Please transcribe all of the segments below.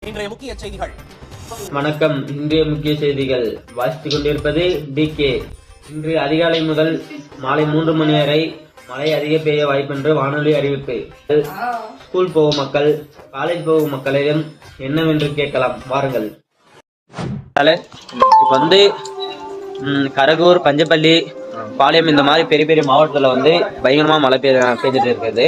இன்றைய முக்கிய செய்திகள். வணக்கம். இன்றைய முக்கிய செய்திகள் வாசித்துக் கொண்டிருப்பது DK. இன்று அதிகாலை முதல் மாலை 3 மணி வரை மழை அதிக பெய்ய வாய்ப்பென்று வானொலி அறிவிப்பு. ஸ்கூல் போகும் மக்கள், காலேஜ் போகும் மக்களிடம் என்னவென்று கேட்கலாம், வாருங்கள். இப்ப கரகூர், பஞ்சப்பள்ளி, பாளையம் இந்த மாதிரி பெரிய பெரிய மாவட்டத்துல பயங்கரமா மழை பெய்ஞ்சிட்டு இருக்குது.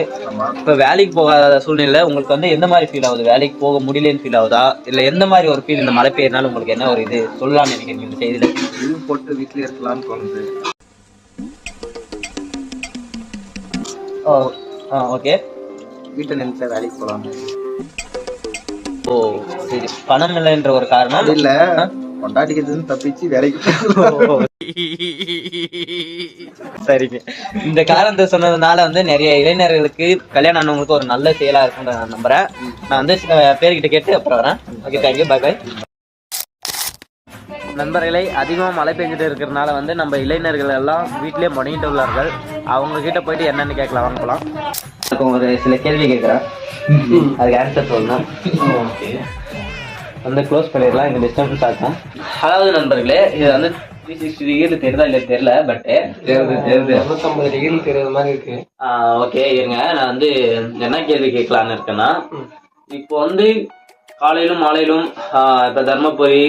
இப்ப வேலைக்கு போகாத சூழ்நிலை உங்களுக்கு எந்த மாதிரி ஃபீல் ஆகுது? வேலைக்கு போக முடியலன்னு ஃபீல் ஆகுதா, இல்ல எந்த மாதிரி ஒரு ஃபீல்? இந்த மழை பெய்யறதுனால உங்களுக்கு என்ன ஒரு இது சொல்லலாம்னு நினைக்கிறீங்க இந்த செய்தியில? லீவ் போட்டு வீட்ல இருக்கலாம்னு தோணுது. ஓகே. வீட்டை நினைச்சா வேலைக்கு போலாம். ஓ சரி, பணம் இல்லைன்ற ஒரு காரணம் இல்ல, கொண்டாடிக்கிறது தப்பிச்சு வேலைக்கு. சரிங்க. இந்த காரணத்தை சொன்னதுனால நிறைய இளைஞர்களுக்கு கல்யாணம் ஆனவங்களுக்கு ஒரு நல்ல செயலா இருக்கும்னு நான் நம்புறேன். நான் பேர்கிட்ட கேட்டு அப்புறம் வரேன். Okay, thank you, bye bye. நண்பர்களை, அதிகமாக மழை பெஞ்சிட்டு இருக்கிறதுனால நம்ம இளைஞர்கள் எல்லாம் வீட்டிலே முடங்கிட்டு உள்ளார்கள். அவங்க கிட்ட போயிட்டு என்னன்னு கேட்கலாம், வாங்க போலாம். ஒரு சில கேள்வி கேட்குறேன், அதுக்கு ஆன்சர் சொல்லணும். க்ளோஸ் பண்ணிடலாம், இந்த டிஸ்டன்ஸ் ஆகும். அதாவது நண்பர்களே, இது 360 டிகிரி தெரியுதா இல்ல தெரியல, பட் தெரியுது 350 டிகிரி தெரியுற மாதிரி இருக்கு. ஓகே, இருங்க. நான் என்ன கேள்வி கேட்கலான்னு இருக்கேன்னா, இப்போ காலையிலும் மாலையிலும் இப்ப தர்மபுரி,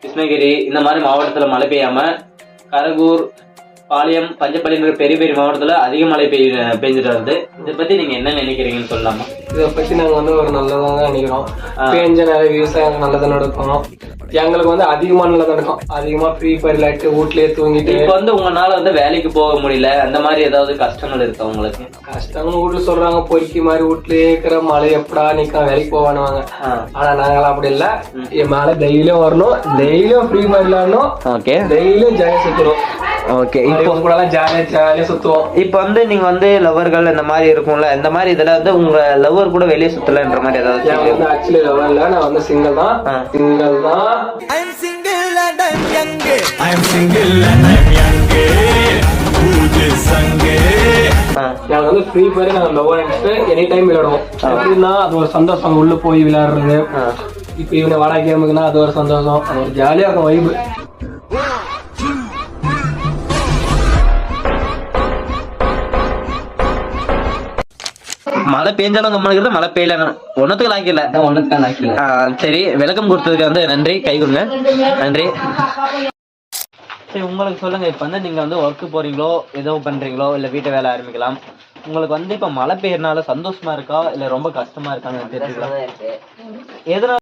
கிருஷ்ணகிரி இந்த மாதிரி மாவட்டத்துல மழை பெய்யாம கரகூர், பாளையம், பஞ்சப்பள்ளின்ற பெரிய பெரிய மாவட்டத்துல அதிக மழை பெய்ஞ்சிட்டு வருது. இதை பத்தி நீங்க என்ன நினைக்கிறீங்கன்னு சொல்லலாமா? இதை பத்தி நாங்க ஒரு நல்லதான் நினைக்கிறோம். பெஞ்ச நிறைய விவசாயம் நல்லதா நடக்கும். எங்களுக்கு அதிகமா நல்லதா நடக்கும். அதிகமா ஃப்ரீ ஃபயர் விளையாட்டு வீட்லயே தூங்கிட்டு. இப்ப உங்களால வேலைக்கு போக முடியல, அந்த மாதிரி ஏதாவது கஷ்டங்கள் இருக்கா உங்களுக்கு? கஷ்டங்கள் வீட்டுல சொல்றாங்க, பொறுக்கி மாதிரி வீட்லயே இருக்கிற மழை எப்படா நிக்க வேலைக்கு போவானுவாங்க. ஆனா நாங்களாம் அப்படி இல்ல. என் மேல டெய்லியும் வரணும், டெய்லியும் ஃப்ரீ ஃபயர் விளையாடணும், டெய்லியும் ஜாலியா சுத்தணும். ஓகே, இப்போ கூட ஜாலியா சுத்துவோம். இப்ப நீங்க லவ்வர்கள் இந்த மாதிரி இருக்கும்ல, இந்த மாதிரி இதுல உங்க லவ்வர் கூட வெளியே சுத்தலன்ற மாதிரி ஏதாவது? ஆக்சுவலி லவர் இல்ல, நான் சிங்கிள் தான். I am single and I am young. I am single and I am young. நாங்க ஃப்ரீ ஃபயர் நாங்க லவ் அடிச்சுட்டு எனி டைம் விளையாடுவோம். எப்படின்னா அது ஒரு சந்தோஷம், உள்ள போய் விளையாடுறது. இப்ப இவனை வாடகை கேமுக்குன்னா அது ஒரு சந்தோஷம், அது ஒரு ஜாலியா இருக்கும் வைபு. மழை பெஞ்சாலும் நம்மளுக்கு மழை பெய்யல, ஒன்னத்துக்கு லாக்கில. சரி, விளக்கம் கொடுத்ததுக்கு நன்றி, கை கொடுங்க, நன்றி. சரி, உங்களுக்கு சொல்லுங்க, இப்ப நீங்க ஒர்க்கு போறீங்களோ, ஏதோ பண்றீங்களோ, இல்ல வீட்டை வேலை ஆரம்பிக்கலாம், உங்களுக்கு இப்ப மழை பெய்யறதுனால சந்தோஷமா இருக்கா இல்ல ரொம்ப கஷ்டமா இருக்கான்னு தெரிஞ்சுக்கலாம். எதனால